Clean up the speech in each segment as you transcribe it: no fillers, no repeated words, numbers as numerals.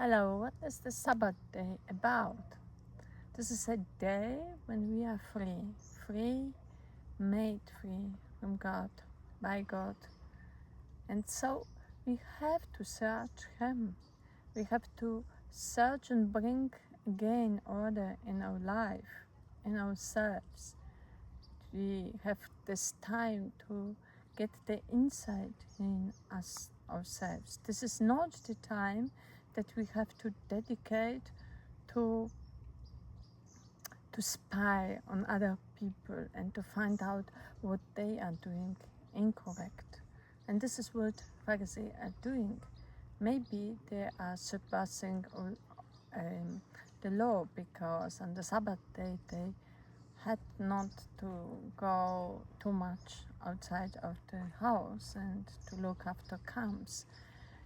Hello, what is the Sabbath day about? This is a day when we are free, made free from God, by God. And so we have to search Him. We have to search and bring again order in our life, in ourselves. We have this time to get the insight in us ourselves. This is not the time that we have to dedicate to spy on other people and to find out what they are doing incorrect. And this is what Pharisees are doing. Maybe they are surpassing the law, because on the Sabbath day they had not to go too much outside of the house and to look after camps.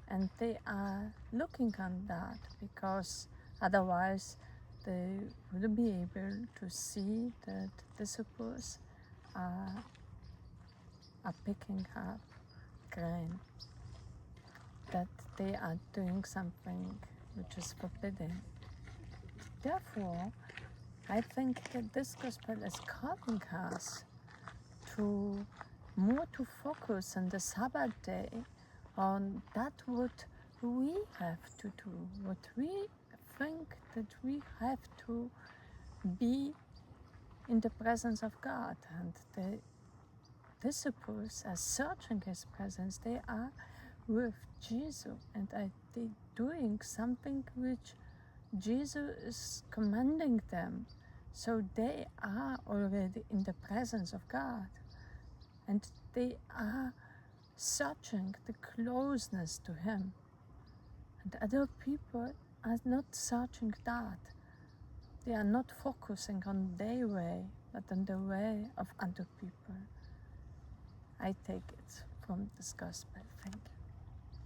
And they are looking on that because otherwise they wouldn't be able to see that disciples are picking up grain, that they are doing something which is forbidden. Therefore, I think that this gospel is calling us to more to focus on the Sabbath day, on that what we have to do, what we think that we have to be in the presence of God. And the disciples are searching His presence. They are with Jesus and they doing something which Jesus is commanding them. So they are already in the presence of God. And they are searching the closeness to Him. And other people are not searching that. They are not focusing on their way, but on the way of other people. I take it from this gospel. Thank you.